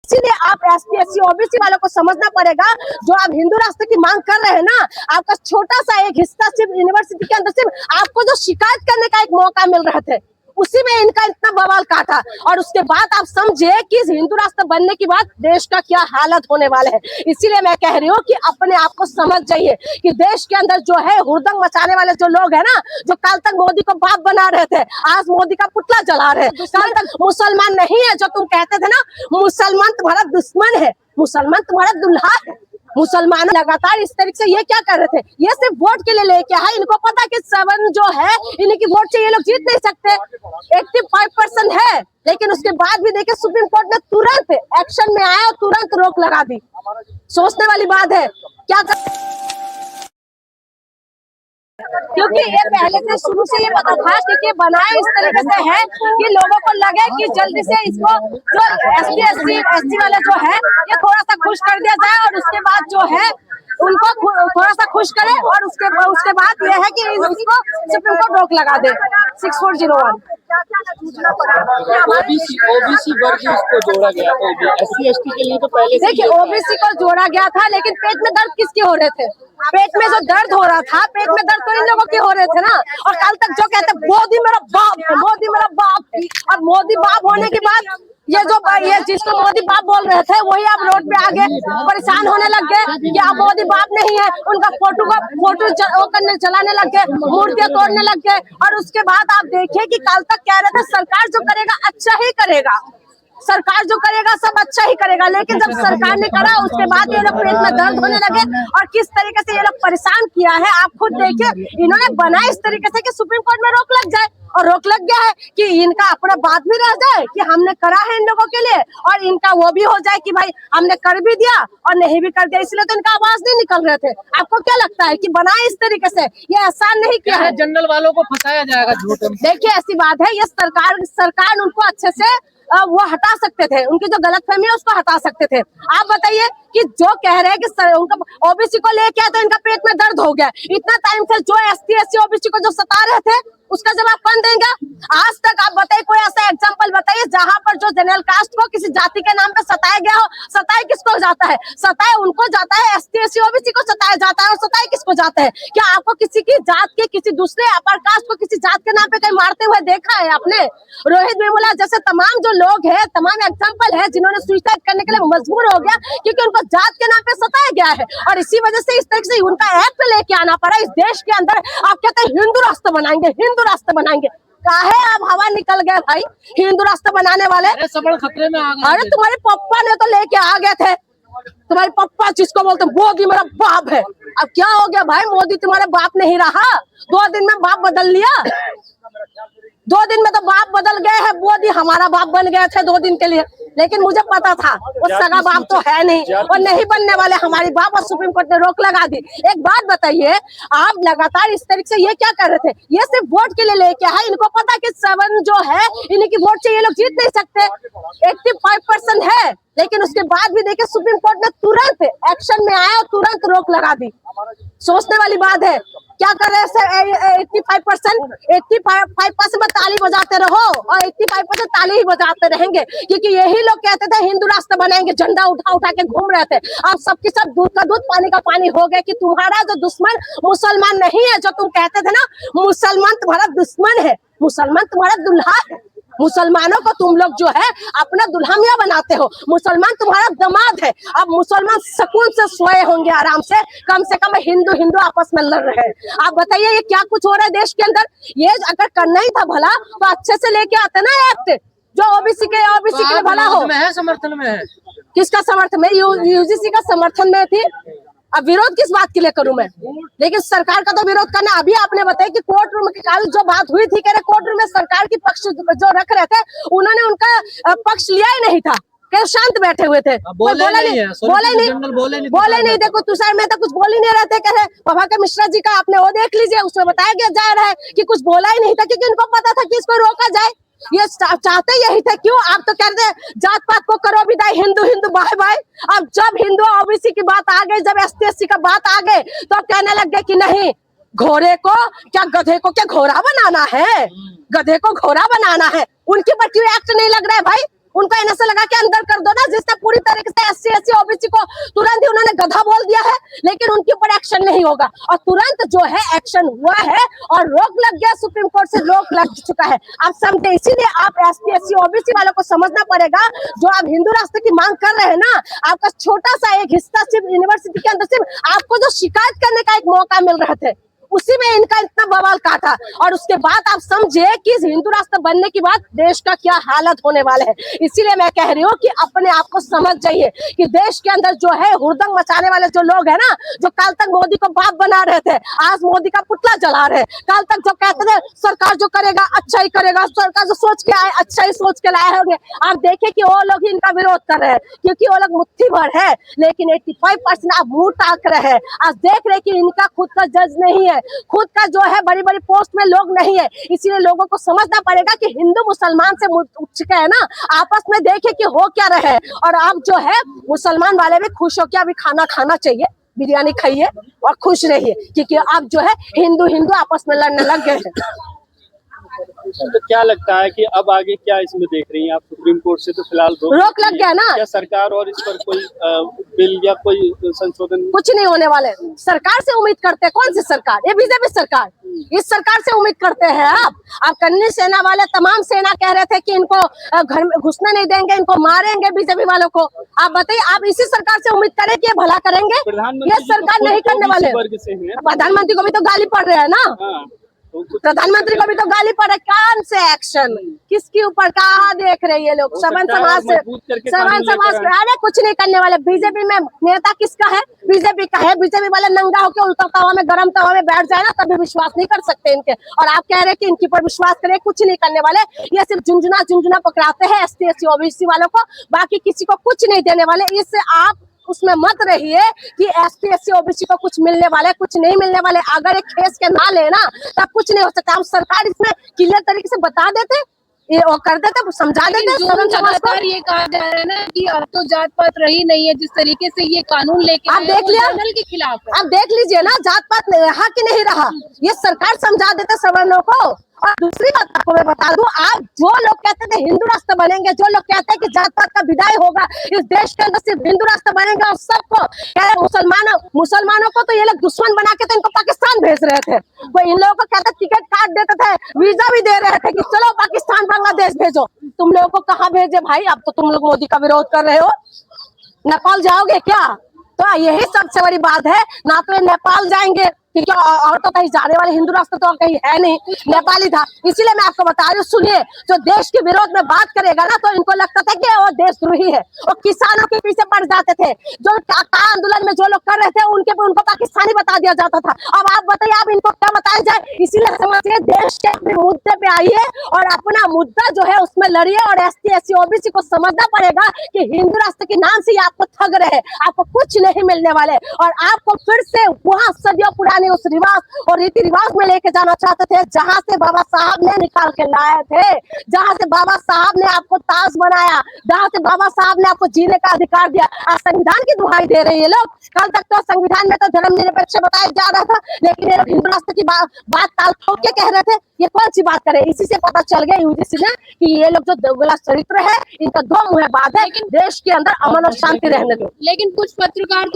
इसीलिए आप ST SC OBC वालों को समझना पड़ेगा, जो आप हिंदू राष्ट्र की मांग कर रहे हैं ना, आपका छोटा सा एक हिस्सा सिर्फ यूनिवर्सिटी के अंदर सिर्फ आपको जो शिकायत करने का एक मौका मिल रहे थे, उसी में इनका इतना बवाल काटा। और उसके बाद आप समझे कि हिंदू राष्ट्र बनने के बाद देश का क्या हालत होने वाले है। इसीलिए मैं कह रही हूँ कि अपने आप को समझ जाइए कि देश के अंदर जो है हुड़दंग मचाने वाले जो लोग है ना, जो कल तक मोदी को बाप बना रहे थे, आज मोदी का पुतला जला रहे हैं। कल तक मुसलमान नहीं है, जो तुम कहते थे ना मुसलमान तुम्हारा दुश्मन है, मुसलमान तुम्हारा दुल्हा है। मुसलमान लगातार इस तरीके से ये क्या कर रहे थे, ये सिर्फ वोट के लिए लेके है। इनको पता कि 7 जो है इनकी वोट से ये लोग जीत नहीं सकते। 85% है, लेकिन उसके बाद भी देखिए सुप्रीम कोर्ट ने तुरंत एक्शन में आया और तुरंत रोक लगा दी। सोचने वाली बात है क्या क्योंकि ये पहले से शुरू से ये पता था कि बनाए इस तरीके से है कि लोगों को लगे कि जल्दी से इसको जो ST SC वाले जो है ये थोड़ा सा खुश कर दिया जाए, और उसके बाद जो है उनको थोड़ा सा खुश करे, और उसके बाद ये है कि इसको सुप्रीम कोर्ट रोक लगा दे। 6401 ओबीसी वर्ग इसको जोड़ा गया था, SC ST के लिए तो पहले देखिए OBC को जोड़ा गया था, लेकिन पेट में दर्द किसके हो रहे थे? पेट में जो दर्द हो रहा था, पेट में दर्द तो इन लोगों के हो रहे थे ना। और कल तक जो कहते मोदी मेरा बाप है, मोदी मेरा बाप है, और मोदी बाप होने के बाद ये जिसको मोदी बाप बोल रहे थे वही आप रोड पे आगे परेशान होने लग गए कि आप मोदी बाप नहीं है। उनका फोटो करने जलाने लग गए, मूर्तियां तोड़ने लग गए। और उसके बाद आप देखिए कि कल तक कह रहे थे सरकार जो करेगा अच्छा ही करेगा, सरकार जो करेगा सब अच्छा ही करेगा, लेकिन जब सरकार ने करा उसके बाद ये लोग पेट में दर्द होने लगे। और किस तरीके से ये लोग परेशान किया है आप खुद देखिए। इन्होंने बनाया इस तरीके से कि सुप्रीम कोर्ट में रोक लग जाए, और रोक लग गया है कि इनका अपना बात भी रह जाए कि हमने करा है इन लोगों के लिए, और इनका वो भी हो जाए कि भाई हमने कर भी दिया और नहीं भी कर दिया। इसलिए तो इनका आवाज नहीं निकल रहे थे। आपको क्या लगता है कि बनाए इस तरीके से ये आसान नहीं किया है? जनरल वालों को फंसाया जाएगा झूठ में। देखिए ऐसी बात है, ये सरकार उनको अच्छे से वो हटा सकते थे, उनकी जो गलतफहमी है उसको हटा सकते थे। आप बताइए कि जो कह रहे हैं कि उनका OBC को लेके आए तो इनका पेट में दर्द हो गया, इतना टाइम से जो ST SC OBC को जो सता रहे थे उसका जवाब कौन देंगे? आज तक आप बताइए कोई ऐसा एग्जांपल बताइए जहां पर जो जनरल कास्ट को किसी जाति के नाम पे सताया गया हो। सताया किसको जाता है? सताया उनको जाता है, ST SC OBC को सताया जाता है। और सताया किसको जाता है? क्या आपको किसी की जात के, किसी दूसरे अपर कास्ट को किसी जात के नाम पे कहीं मारते हुए देखा है आपने? रोहित वेमुला जैसे तमाम जो लोग है, तमाम एग्जाम्पल है जिन्होंने सुसाइड करने के लिए मजबूर हो गया क्योंकि उनको जात के नाम पे सताया गया है। और इसी वजह से इस तरीके से उनका एक्ट लेके आना पड़ा इस देश के अंदर। आप कहते हैं हिंदू राष्ट्र बनाएंगे, हिंदू राष्ट्र बनाएंगे, काहे आप हवा निकल गए भाई हिंदू राष्ट्र बनाने वाले? सबड़ खतरे में आ गए। अरे तुम्हारे पप्पा ने तो लेके आ गए थे, तुम्हारे पप्पा जिसको बोलते मोदी मेरा बाप है। अब क्या हो गया भाई, मोदी तुम्हारा बाप नहीं रहा, 2 दिन में बाप बदल लिया। 2 दिन में तो बाप बदल गए हैं, मोदी हमारा बाप बन गए थे 2 दिन के लिए। लेकिन मुझे पता था वो सगा बाप तो है नहीं और नहीं बनने वाले हमारी बाप, और सुप्रीम कोर्ट ने रोक लगा दी। एक बात बताइए, आप लगातार इस तरीके से ये क्या कर रहे थे? ये सिर्फ वोट के लिए लेके है। इनको पता कि 7 जो है इनकी वोट से ये लोग जीत नहीं सकते। 85% है, लेकिन उसके बाद भी देखिए सुप्रीम कोर्ट ने तुरंत एक्शन में आया और तुरंत रोक लगा दी। सोचने वाली बात है क्या कर रहे हैं? 85% में ताली बजाते रहो, और 85% ताली ही बजाते रहेंगे, क्योंकि यही लोग कहते थे हिंदू राष्ट्र बनाएंगे, झंडा उठा उठा के घूम रहे थे। अब सबके सब दूध का दूध पानी का पानी हो गया कि तुम्हारा जो दुश्मन मुसलमान नहीं है, जो तुम कहते थे ना मुसलमान तुम्हारा दुश्मन है, मुसलमान तुम्हारा दुल्हा है। मुसलमानों को तुम लोग जो है अपना दुल्हनिया बनाते हो, मुसलमान तुम्हारा दामाद है। अब मुसलमान सुकून से सोए होंगे आराम से कम हिंदू हिंदू आपस में लड़ रहे हैं। आप बताइए ये क्या कुछ हो रहा है देश के अंदर? ये अगर करना ही था भला तो अच्छे से लेके आते ना एक्ट, जो OBC के लिए भला हो। समर्थन में है, किसका समर्थन में? UGC का समर्थन में थी। अब विरोध किस बात के लिए करूं मैं? लेकिन सरकार का तो विरोध करना। अभी आपने बताया कि कोर्ट रूम की कल जो बात हुई थी, कह रहे कोर्ट रूम में सरकार की पक्ष जो रख रहे थे उन्होंने उनका पक्ष लिया ही नहीं था, क्या शांत बैठे हुए थे, बोले नहीं। देखो तुषार मेहता कुछ बोल ही नहीं रहे थे। कह रहे प्रभाकर मिश्रा जी का आपने वो देख लीजिए, उसमें बताया गया जा रहा है कि कुछ बोला ही नहीं था, क्योंकि उनको पता था कि इसको रोका जाए। ये चाहते यही थे। क्यों? आप तो कहते हैं जात पात को करो विदाई, हिंदू हिंदू बाय बाय। अब जब हिंदू OBC की बात आ गई, जब ST SC का बात आ गए, तो कहने लग गए कि नहीं, घोड़े को क्या, गधे को क्या घोड़ा बनाना है? गधे को घोड़ा बनाना है। उनके पर क्यों एक्ट नहीं लग रहा है भाई? उनको ऐसा लगा कि अंदर कर दो ना, जिसने पूरी पूरी तरीके से SC SC OBC को तुरंत ही उन्होंने गधा बोल दिया है, लेकिन उनके ऊपर एक्शन नहीं होगा। और तुरंत जो है एक्शन हुआ है और रोक लग गया, सुप्रीम कोर्ट से रोक लग चुका है। आप समझे, इसीलिए आप SC SC OBC वालों को समझना पड़ेगा, जो आप हिंदू राष्ट्र की मांग कर रहे हैं ना, आपका छोटा सा एक हिस्सा सिर्फ यूनिवर्सिटी के अंदर सिर्फ आपको जो शिकायत करने का एक मौका मिल रहे थे, उसी में इनका इतना बवाल काटा। और उसके बाद आप समझे कि इस हिंदू राष्ट्र बनने के बाद देश का क्या हालत होने वाला है। इसीलिए मैं कह रही हूँ कि अपने आप को समझ जाइए कि देश के अंदर जो है हुड़दंग मचाने वाले जो लोग हैं ना, जो कल तक मोदी को बाप बना रहे थे, आज मोदी का पुतला जला रहे हैं। कल तक जो कहते थे सरकार जो करेगा अच्छा ही करेगा, सरकार जो सोच के आए अच्छा ही सोच के लाए होंगे, आप देखें कि वो लोग ही इनका विरोध कर रहे हैं, क्योंकि वो लोग मुट्ठी भर है, लेकिन 85% आप मुंह ताक रहे हैं। आज देख रहे कि इनका खुद का जज नहीं है, खुद का जो है बड़ी बड़ी पोस्ट में लोग नहीं है। इसीलिए लोगों को समझना पड़ेगा कि हिंदू मुसलमान से उठ चुके हैं ना, आपस में देखे कि हो क्या रहे। और आप जो है मुसलमान वाले भी खुश होकर अभी खाना खाना चाहिए, बिरयानी खाइए और खुश रहिए, क्योंकि आप जो है हिंदू हिंदू आपस में लड़ने लग गए हैं। तो क्या लगता है कि अब आगे क्या इसमें देख रही हैं आप? सुप्रीम कोर्ट से तो फिलहाल रोक लग गया ना, क्या सरकार और इस पर कोई बिल या कोई संशोधन? कुछ नहीं होने वाले। सरकार से उम्मीद करते हैं, कौन सी सरकार? ये बीजेपी सरकार। इस सरकार से उम्मीद करते हैं आप कन्नी सेना वाले तमाम सेना कह रहे थे कि इनको घर में घुसने नहीं देंगे, इनको मारेंगे बीजेपी वालों को। आप बताइए, आप इसी सरकार से उम्मीद करें कि ये भला करेंगे? ये सरकार नहीं करने वाले। प्रधानमंत्री को भी तो गाली पड़ रहा है ना, प्रधानमंत्री को भी तो गाली पड़ रहा है। कौन से एक्शन, किसके ऊपर, कहाँ देख रहे हैं ये लोग? समान समाज से, समान समाज पे अरे कुछ नहीं करने वाले। बीजेपी में नेता किसका है? बीजेपी का है। बीजेपी वाले नंगा होकर उल्टा तवा में, गरम तवा में बैठ जाए ना, तभी विश्वास नहीं कर सकते इनके। और आप कह रहे हैं कि इनके ऊपर विश्वास करें, कुछ नहीं करने वाले। ये सिर्फ झुंझुना झुंझुना पकड़ाते हैं SC SC OBC वालों को, बाकी किसी को कुछ नहीं देने वाले। इससे आप उसमें मत रहिए कि SC SC OBC को कुछ मिलने वाला है, कुछ नहीं मिलने वाले। अगर एक केस के ना लेना तब कुछ नहीं हो सकता। हम सरकार इसमें क्लियर तरीके से बता देते, ये वो कर देते, समझा देते। लगातार ये कहा जा रहा है ना कि अब तो जात पात रही नहीं है, जिस तरीके से ये कानून लेके आप देख लिया, के खिलाफ है। आप देख लीजिए ना, जात पात रहा कि नहीं रहा, ये सरकार समझा देते सवर्णों को। और दूसरी बात आपको मैं बता दूं, आप जो लोग कहते थे हिंदू राष्ट्र बनेंगे, जो लोग कहते हैं कि जात पात का विदाई होगा, इस देश के अंदर सिर्फ हिंदू राष्ट्र बनेंगे, और सबको कह रहे मुसलमानों को तो ये लोग दुश्मन बना के तो इनको पाकिस्तान भेज रहे थे। वो इन लोगों को कहते टिकट काट देते थे, वीजा भी दे रहे थे कि चलो पाकिस्तान बांग्लादेश भेजो। तुम लोगों को कहाँ भेजे भाई? अब तो तुम लोग मोदी का विरोध कर रहे हो। नेपाल जाओगे क्या? तो यही सबसे बड़ी बात है ना, तो ये नेपाल जाएंगे क्योंकि और तो कहीं जाने वाले हिंदू राष्ट्र तो कहीं है नहीं, नेपाली था। इसीलिए मैं आपको बता रही हूँ, सुनिए, जो देश के विरोध में बात करेगा ना, तो इनको लगता था कि वो देशद्रोही है, वो किसानों के पीछे पड़ जाते थे। जो आंदोलन में जो लोग कर रहे थे उनको पाकिस्तानी बता दिया जाता था। अब आप बताइए, आप इनको क्या बताया जाए? इसीलिए समझिए, देश के मुद्दे पे आइए और अपना मुद्दा जो है उसमें लड़िए। और SC SC OBC को समझना पड़ेगा कि हिंदू राष्ट्र के नाम से आपको ठग रहे, आपको कुछ नहीं मिलने वाले। और आपको फिर से वहाँ सदियों पुराने उस रिवाज और रीति रिवाज में लेके जाना चाहते थे, जहां से बाबा साहब ने निकाल के लाए थे, जहां से बाबा साहब ने आपको ताज बनाया, जहां से बाबा साहब ने आपको जीने का अधिकार दिया। आज संविधान की दुहाई दे रहे हैं लोग। कल तक तो संविधान में तो धर्मनिरपेक्ष बताया जा रहा था, लेकिन ये लोग हिंदू राष्ट्र की बात टाल ठोक के कह रहे थे। ये कौन सी बात करे? इसी से पता चल गया UGC ने कि ये लोग जो दोगला चरित्र है, इनका दो मुँह बात है। देश के अंदर अमन और शांति रहने दो। लेकिन कुछ पत्रकार